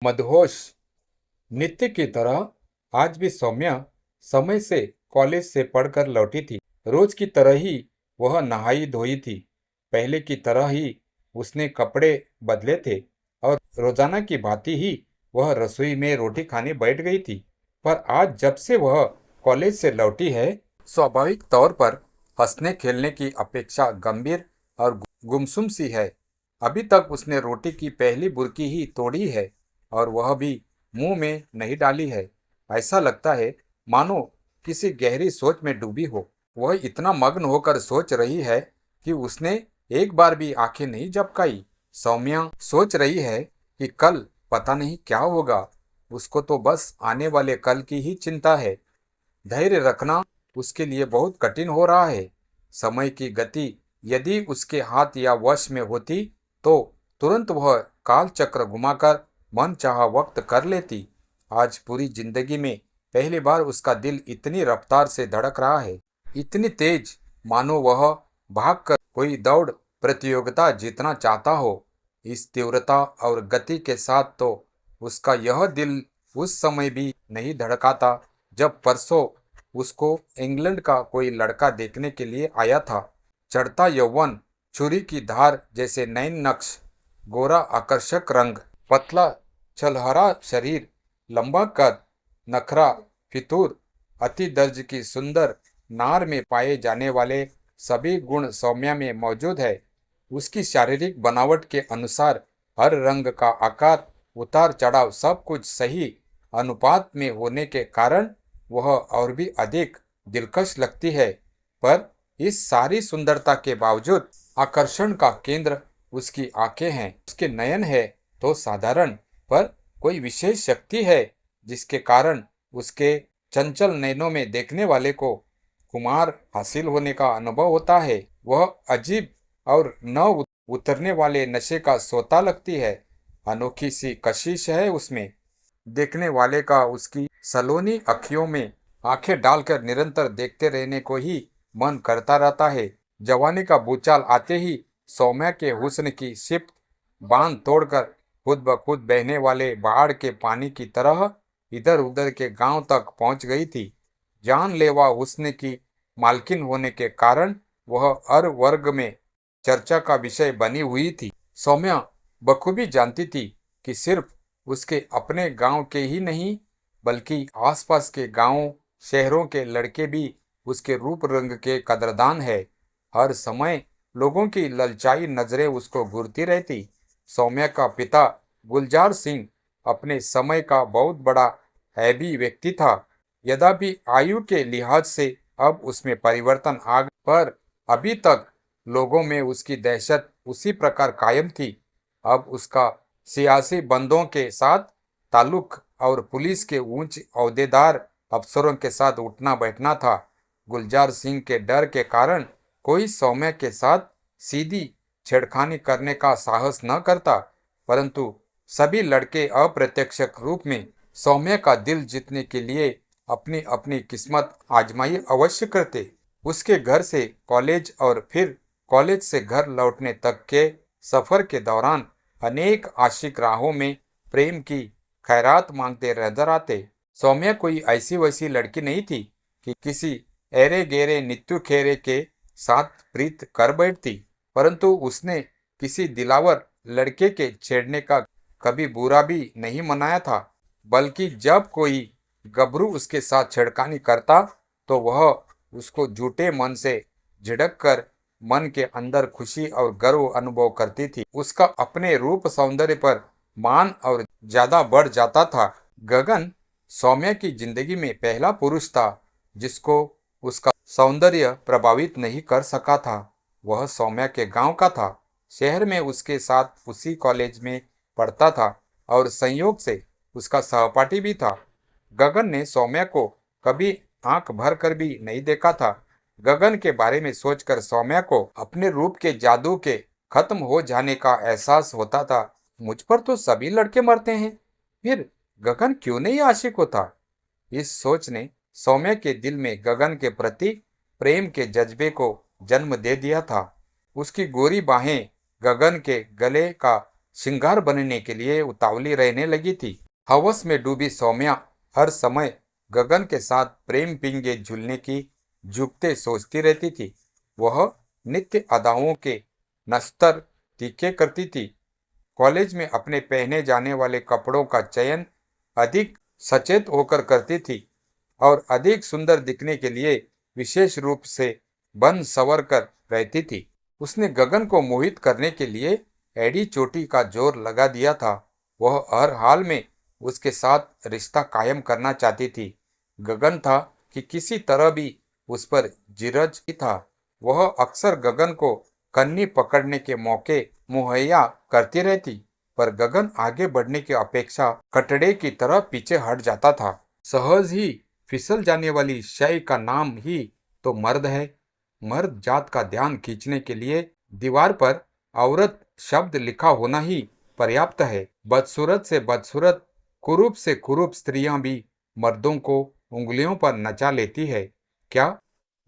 मदहोश। नित्य की तरह आज भी सौम्या समय से कॉलेज से पढ़कर लौटी थी। रोज की तरह ही वह नहाई धोई थी। पहले की तरह ही उसने कपड़े बदले थे और रोजाना की भांति ही वह रसोई में रोटी खाने बैठ गई थी। पर आज जब से वह कॉलेज से लौटी है, स्वाभाविक तौर पर हंसने खेलने की अपेक्षा गंभीर और गुमसुम सी है। अभी तक उसने रोटी की पहली बुर्की ही तोड़ी है और वह भी मुंह में नहीं डाली है। ऐसा लगता है मानो किसी गहरी सोच में डूबी हो। वह इतना मग्न होकर सोच रही है कि उसने एक बार भी आंखें नहीं झपकाई। सौम्या सोच रही है कि कल पता नहीं क्या होगा। उसको तो बस आने वाले कल की ही चिंता है। धैर्य रखना उसके लिए बहुत कठिन हो रहा है। समय की गति यदि उसके हाथ या वश में होती तो तुरंत वह काल चक्र घुमाकर मनचाहा वक्त कर लेती। आज पूरी जिंदगी में पहली बार उसका दिल इतनी रफ्तार से धड़क रहा है, इतनी तेज, मानो वह भागकर कोई दौड़ प्रतियोगिता जीतना चाहता हो। इस तीव्रता और गति के साथ तो उसका यह दिल उस समय भी नहीं धड़काता जब परसों उसको इंग्लैंड का कोई लड़का देखने के लिए आया था। चढ़ता यौवन, छुरी की धार जैसे नैन नक्श, गोरा आकर्षक रंग, पतला छलहरा शरीर, लंबा कद, नखरा, फितूर, अति दर्ज की सुंदर नार में पाए जाने वाले सभी गुण सौम्या में मौजूद है। उसकी शारीरिक बनावट के अनुसार हर रंग का आकार, उतार चढ़ाव सब कुछ सही अनुपात में होने के कारण वह और भी अधिक दिलकश लगती है। पर इस सारी सुंदरता के बावजूद आकर्षण का केंद्र उसकी आंखें हैं। उसके नयन है तो साधारण, पर कोई विशेष शक्ति है जिसके कारण उसके चंचल नयनों में देखने वाले को कुमार हासिल होने का अनुभव होता है। वह अजीब और न उतरने वाले नशे का सोता लगती है। अनोखी सी कशिश है उसमें। देखने वाले का उसकी सलोनी अखियों में आंखें डालकर निरंतर देखते रहने को ही मन करता रहता है। जवानी का भूचाल आते ही सौम्या के हुस्न की सिफ्त बांध तोड़कर खुद ब खुद बहने वाले बाढ़ के पानी की तरह इधर उधर के गांव तक पहुंच गई थी। जानलेवा हुस्न की मालकिन होने के कारण वह हर वर्ग में चर्चा का विषय बनी हुई थी। सौम्या बखूबी जानती थी कि सिर्फ उसके अपने गांव के ही नहीं बल्कि आसपास के गांवों शहरों के लड़के भी उसके रूप रंग के कदरदान है। हर समय लोगों की ललचाई नजरें उसको घूरती रहती। सौम्या का पिता गुलजार सिंह अपने समय का बहुत बड़ा हैवी व्यक्ति था। यद्यपि आयु के लिहाज से अब उसमें परिवर्तन आ गया, पर अभी तक लोगों में उसकी दहशत उसी प्रकार कायम थी। अब उसका सियासी बंदों के साथ ताल्लुक और पुलिस के उच्च ओहदेदार अफसरों के साथ उठना बैठना था। गुलजार सिंह के डर के कारण कोई सौम्या के साथ सीधी छेड़खानी करने का साहस न करता, परंतु सभी लड़के अप्रत्यक्ष रूप में सौम्या का दिल जीतने के लिए अपनी अपनी किस्मत आजमाई अवश्य करते। उसके घर से कॉलेज और फिर कॉलेज से घर लौटने तक के सफर के दौरान अनेक आशिक राहों में प्रेम की खैरात मांगते नजर आते। सौम्या कोई ऐसी वैसी लड़की नहीं थी कि किसी एरे गेरे नित्तू खेरे के साथ प्रीत कर बैठती, परंतु उसने किसी दिलावर लड़के के छेड़ने का कभी बुरा भी नहीं मनाया था। बल्कि जब कोई गबरू उसके साथ छेड़खानी करता तो वह उसको झूठे मन से झिड़क कर मन के अंदर खुशी और गर्व अनुभव करती थी। उसका अपने रूप सौंदर्य पर मान और ज्यादा बढ़ जाता था। गगन सौम्या की जिंदगी में पहला पुरुष था जिसको उसका सौंदर्य प्रभावित नहीं कर सका था। वह सौम्या के गांव का था। शहर में उसके साथ उसी कॉलेज में पढ़ता था और संयोग से उसका सहपाठी भी था। गगन ने सौम्या को कभी आंख भर कर भी नहीं देखा था। गगन के बारे में सोचकर सौम्या को अपने रूप के जादू के खत्म हो जाने का एहसास होता था। मुझ पर तो सभी लड़के मरते हैं, फिर गगन क्यों नहीं आशिक होता? इस सोच ने सौम्या के दिल में गगन के प्रति प्रेम के जज्बे को जन्म दे दिया था। उसकी गोरी बाहें गगन के गले का श्रृंगार बनने के लिए उतावली रहने लगी थी। हवस में डूबी सौम्या हर समय गगन के साथ प्रेम पिंगे झूलने की जुगते सोचती रहती थी। वह नित्य अदाओं के नस्तर तीखे करती थी। कॉलेज में अपने पहने जाने वाले कपड़ों का चयन अधिक सचेत होकर करती थी और अधिक सुंदर दिखने के लिए विशेष रूप से बन सवर कर रहती थी। उसने गगन को मोहित करने के लिए एड़ी चोटी का जोर लगा दिया था। वह हर हाल में उसके साथ रिश्ता कायम करना चाहती थी। गगन था कि किसी तरह भी उस पर जिरज था। वह अक्सर गगन को कन्नी पकड़ने के मौके मुहैया करती रहती, पर गगन आगे बढ़ने की अपेक्षा कटड़े की तरह पीछे हट जाता था। सहज ही फिसल जाने वाली शय का नाम ही तो मर्द है। मर्द जात का ध्यान खींचने के लिए दीवार पर औरत शब्द लिखा होना ही पर्याप्त है। बदसूरत से बदसूरत, कुरूप से कुरूप स्त्रियां भी मर्दों को उंगलियों पर नचा लेती है। क्या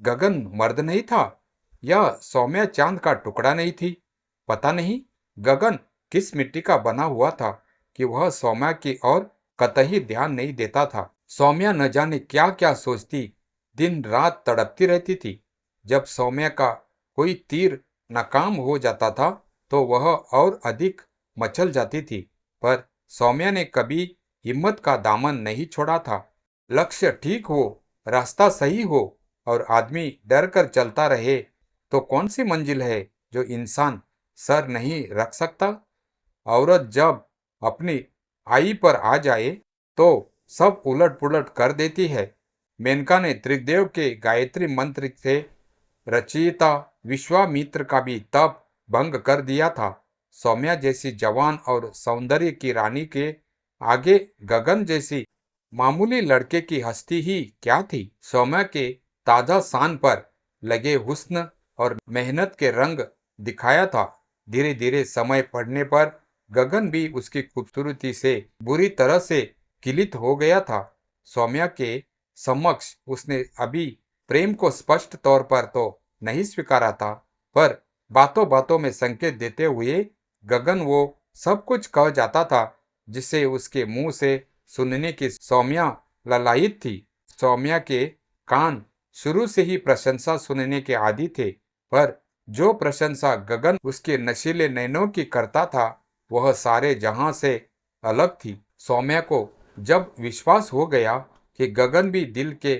गगन मर्द नहीं था या सौम्या चांद का टुकड़ा नहीं थी? पता नहीं गगन किस मिट्टी का बना हुआ था कि वह सौम्या की ओर कतई ध्यान नहीं देता था। सौम्या न जाने क्या क्या सोचती, दिन रात तड़पती रहती थी। जब सौम्या का कोई तीर नाकाम हो जाता था तो वह और अधिक मचल जाती थी, पर सौम्या ने कभी हिम्मत का दामन नहीं छोड़ा था। लक्ष्य ठीक हो, रास्ता सही हो और आदमी डर कर चलता रहे तो कौन सी मंजिल है जो इंसान सर नहीं रख सकता? औरत जब अपनी आई पर आ जाए तो सब उलट पुलट कर देती है। मेनका ने त्रिदेव के गायत्री मंत्र से रचयिता विश्वामित्र का भी तप भंग कर दिया था। सौम्या जैसी जवान और सौंदर्य की रानी के आगे गगन जैसी मामूली लड़के की हस्ती ही क्या थी? सौम्या के ताजा शान पर लगे हुस्न और मेहनत के रंग दिखाया था। धीरे धीरे समय पड़ने पर गगन भी उसकी खूबसूरती से बुरी तरह से किलित हो गया था। सौम्या के समक्ष उसने अभी प्रेम को स्पष्ट तौर पर तो नहीं स्वीकारा था, पर बातों बातों में संकेत देते हुए गगन वो सब कुछ कह जाता था जिसे उसके मुंह से सुनने की सौम्या ललायित थी। सौम्या के कान शुरू से ही प्रशंसा सुनने के आदी थे, पर जो प्रशंसा गगन उसके नशीले नैनों की करता था वह सारे जहां से अलग थी। सौम्या को जब विश्वास हो गया कि गगन भी दिल के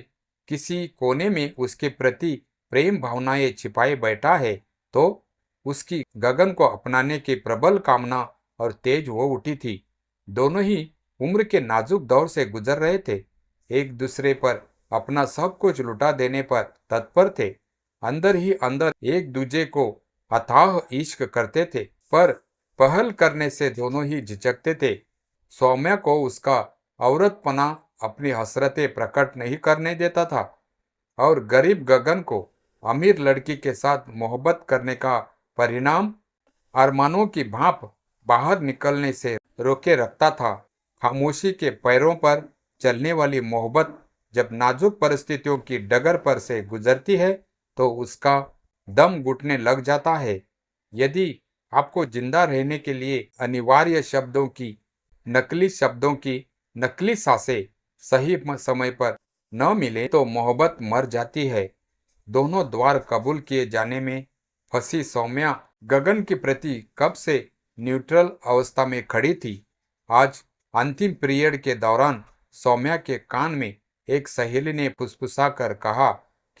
किसी कोने में उसके प्रति प्रेम भावनाएं छिपाए बैठा है, तो उसकी गगन को अपनाने की प्रबल कामना और तेज हो उठी थी। दोनों ही उम्र के नाजुक दौर से गुजर रहे थे, एक दूसरे पर अपना सब कुछ लुटा देने पर तत्पर थे। अंदर ही अंदर एक दूजे को अथाह इश्क करते थे, पर पहल करने से दोनों ही झिझकते थे। सौम्या को उसका औरतपना अपनी हसरतें प्रकट नहीं करने देता था और गरीब गगन को अमीर लड़की के साथ मोहब्बत करने का परिणाम अरमानों की भाप बाहर निकलने से रोके रखता था। खामोशी के पैरों पर चलने वाली मोहब्बत जब नाजुक परिस्थितियों की डगर पर से गुजरती है तो उसका दम घुटने लग जाता है। यदि आपको जिंदा रहने के लिए अनिवार्य शब्दों की नकली सांसें सही समय पर न मिले तो मोहब्बत मर जाती है। दोनों द्वार कबूल किए जाने में फंसी सौम्या गगन के प्रति कब से न्यूट्रल अवस्था में खड़ी थी। आज अंतिम पीरियड के दौरान सौम्या के कान में एक सहेली ने फुसफुसा कर कहा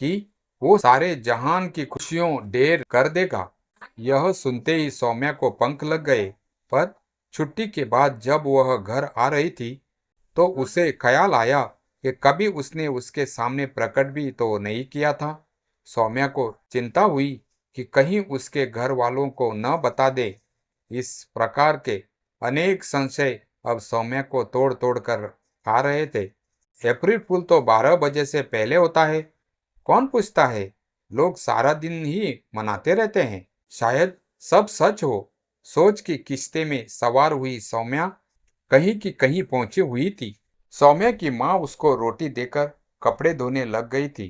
कि वो सारे जहान की खुशियों ढेर कर देगा। यह सुनते ही सौम्या को पंख लग गए, पर छुट्टी के बाद जब वह घर आ रही थी तो उसे ख्याल आया कि कभी उसने उसके सामने प्रकट भी तो नहीं किया था। सौम्या को चिंता हुई कि कहीं उसके घर वालों को न बता दे। इस प्रकार के अनेक संशय अब सौम्या को तोड़ तोड़ कर खा रहे थे। अप्रैल फूल तो 12 बजे से पहले होता है, कौन पूछता है? लोग सारा दिन ही मनाते रहते हैं। शायद सब सच हो। सोच की किश्ते में सवार हुई सौम्या कहीं की कहीं पहुंची हुई थी। सौम्या की माँ उसको रोटी देकर कपड़े धोने लग गई थी।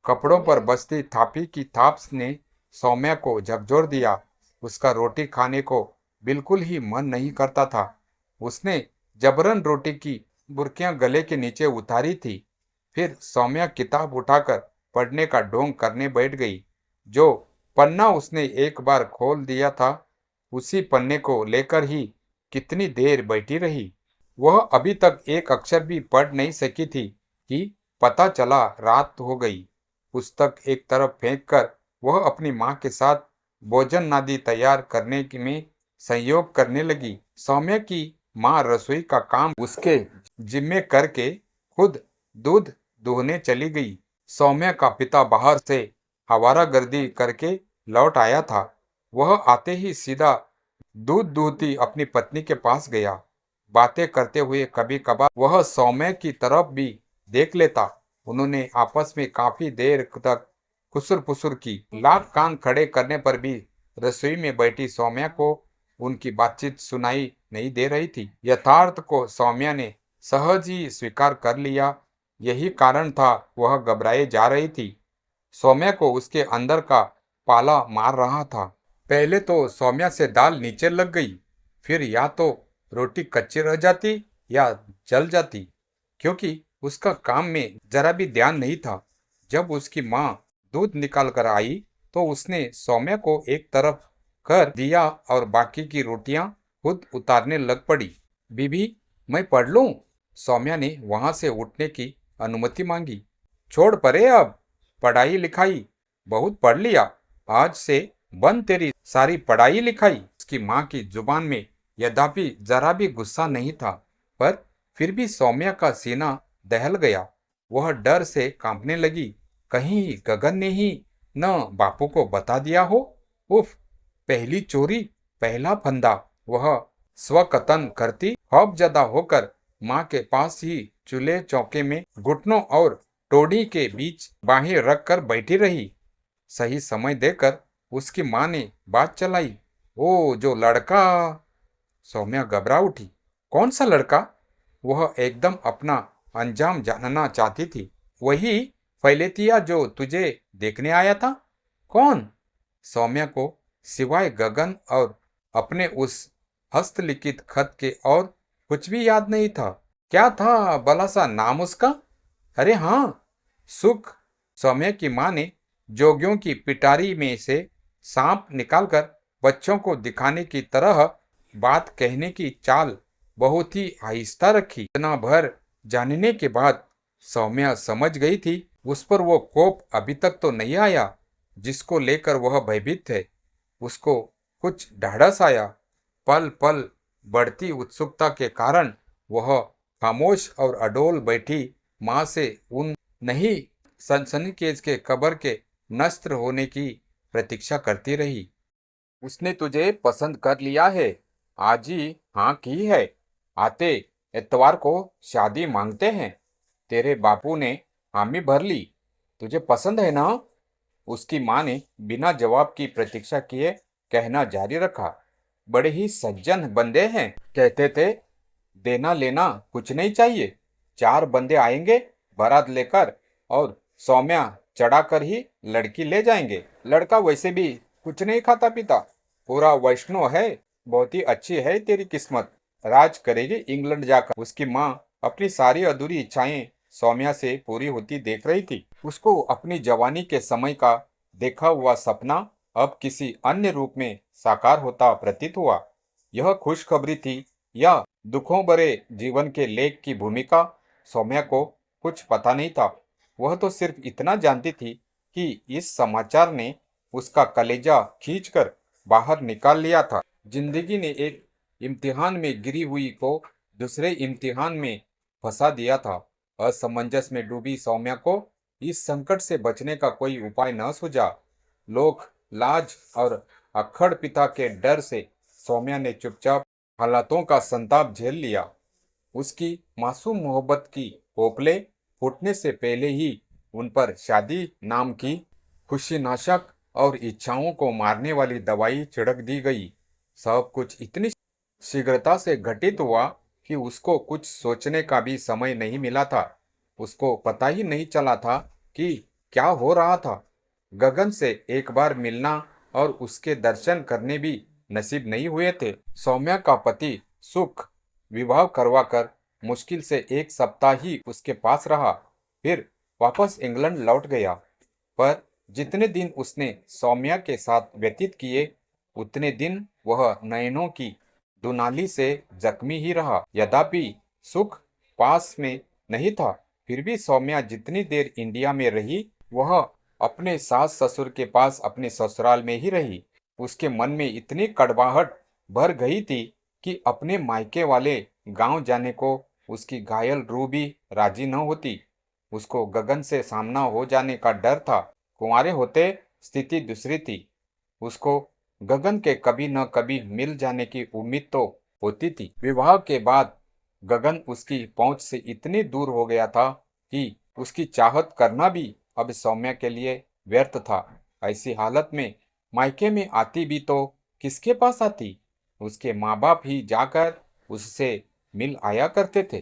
कपड़ों पर बसती थापी की थाप ने सौम्या को झकझोर दिया। उसका रोटी खाने को बिल्कुल ही मन नहीं करता था। उसने जबरन रोटी की बुर्कियां गले के नीचे उतारी थी। फिर सौम्या किताब उठाकर पढ़ने का ढोंग करने बैठ गई। जो पन्ना उसने एक बार खोल दिया था, उसी पन्ने को लेकर ही कितनी देर बैठी रही। वह अभी तक एक अक्षर भी पढ़ नहीं सकी थी कि पता चला रात हो गई। पुस्तक एक तरफ फेंककर वह अपनी माँ के साथ भोजन नादी तैयार करने में सहयोग करने लगी। सौम्या की माँ रसोई का काम उसके जिम्मे करके खुद दूध दूहने चली गई। सौम्या का पिता बाहर से आवारागर्दी करके लौट आया था। वह आते ही सीधा दूध दूहती अपनी पत्नी के पास गया। बातें करते हुए कभी कभार वह सौम्या की तरफ भी देख लेता। उन्होंने आपस में काफी देर तक खुसुर फुसुर की। लाख कान खड़े करने पर भी रसोई में बैठी सौम्या को उनकी बातचीत सुनाई नहीं दे रही थी। यथार्थ को सौम्या ने सहज ही स्वीकार कर लिया। यही कारण था वह घबराए जा रही थी। सौम्या को उसके अंदर का पाला मार रहा था। पहले तो सौम्या से दाल नीचे लग गई, फिर या तो रोटी कच्ची रह जाती या जल जाती, क्योंकि उसका काम में जरा भी ध्यान नहीं था। जब उसकी माँ दूध निकाल कर आई तो उसने सौम्या को एक तरफ कर दिया और बाकी की रोटियां खुद उतारने लग पड़ी। बीबी, मैं पढ़ लूं? सौम्या ने वहां से उठने की अनुमति मांगी। छोड़ परे अब, पढ़ाई लिखाई बहुत पढ़ लिया, आज से बंद तेरी सारी पढ़ाई लिखाई। उसकी माँ की जुबान में यद्यपि जरा भी गुस्सा नहीं था, पर फिर भी सौम्या का सीना दहल गया। वह डर से कांपने लगी। कहीं गगन ने ही न बापू को बता दिया हो। उफ, पहली चोरी, पहला फंदा। वह स्वकतन करती खौफजदा होकर माँ के पास ही चूल्हे चौके में घुटनों और टोड़ी के बीच बाहें रखकर बैठी रही। सही समय देकर उसकी माँ ने बात चलाई। ओ जो लड़का। सौम्या घबरा उठी। कौन सा लड़का? वह एकदम अपना अंजाम जानना चाहती थी। वही फैलेतिया जो तुझे देखने आया था। कौन? सौम्या को सिवाय गगन और अपने उस हस्तलिखित खत के और कुछ भी याद नहीं था। क्या था भला सा नाम उसका? अरे हाँ, सुख। सौम्या की माँ ने जोगियों की पिटारी में से सांप निकालकर बच्चों को दिखाने की तरह बात कहने की चाल बहुत ही आहिस्ता रखी। इतना भर जानने के बाद सौम्या समझ गई थी उस पर वो कोप अभी तक तो नहीं आया जिसको लेकर वह भयभीत थे। उसको कुछ ढाढ़स आया। पल पल बढ़ती उत्सुकता के कारण वह खामोश और अडोल बैठी माँ से उन नहीं सनसनीखेज के खबर के नष्ट होने की प्रतीक्षा करती रही। उसने तुझे पसंद कर लिया है, आज ही हाँ की है। आते इतवार को शादी मांगते हैं। तेरे बापू ने हामी भर ली। तुझे पसंद है ना? उसकी माँ ने बिना जवाब की प्रतीक्षा किए कहना जारी रखा। बड़े ही सज्जन बंदे हैं, कहते थे देना लेना कुछ नहीं चाहिए। 4 बंदे आएंगे बारात लेकर और सौम्या चढ़ाकर ही लड़की ले जाएंगे। लड़का वैसे भी कुछ नहीं खाता पीता, पूरा वैष्णव है। बहुत ही अच्छी है तेरी किस्मत, राज करेगी इंग्लैंड जाकर। उसकी माँ अपनी सारी अधूरी इच्छाएं सौम्या से पूरी होती देख रही थी। उसको अपनी जवानी के समय का देखा हुआ सपना अब किसी अन्य रूप में साकार होता प्रतीत हुआ। यह खुशखबरी थी या दुखों भरे जीवन के लेख की भूमिका, सौम्या को कुछ पता नहीं था। वह तो सिर्फ इतना जानती थी कि इस समाचार ने उसका कलेजा खींचकर बाहर निकाल लिया था। जिंदगी ने एक इम्तिहान में गिरी हुई को दूसरे इम्तिहान में फंसा दिया था। असमंजस में डूबी सौम्या को इस संकट से बचने का कोई उपाय न सूझा। लोक लाज और अक्खड़ पिता के डर से सौम्या ने चुपचाप हालातों का संताप झेल लिया। उसकी मासूम मोहब्बत की पोपले फूटने से पहले ही उन पर शादी नाम की खुशीनाशक और इच्छाओं को मारने वाली दवाई छिड़क दी गई। सब कुछ इतनी शीघ्रता से घटित हुआ कि उसको कुछ सोचने का भी समय नहीं मिला था। उसको पता ही नहीं चला था कि क्या हो रहा था। गगन से एक बार मिलना और उसके दर्शन करने भी नसीब नहीं हुए थे। सौम्या का पति सुख विवाह करवाकर मुश्किल से 1 सप्ताह ही उसके पास रहा, फिर वापस इंग्लैंड लौट गया। पर जितने दिन उसने सौम्या के साथ व्यतीत किए, उतने दिन वह नयनों की दुनाली से जख्मी ही रहा। यद्यपि सुख पास में नहीं था, फिर भी सौम्या जितनी देर इंडिया में रही, वह अपने सास ससुर के पास अपने ससुराल में ही रही। उसके मन में इतनी कड़वाहट भर गई थी कि अपने मायके वाले गांव जाने को उसकी घायल रूह भी राजी न होती। उसको गगन से सामना हो जाने का डर था। कुंवारे होते स्थिति दूसरी थी। उसको गगन के कभी न कभी मिल जाने की उम्मीद तो होती थी। विवाह के बाद गगन उसकी पहुंच से इतनी दूर हो गया था कि उसकी चाहत करना भी अब सौम्या के लिए व्यर्थ था। ऐसी हालत में मायके में आती भी तो किसके पास आती? उसके माँ बाप ही जाकर उससे मिल आया करते थे।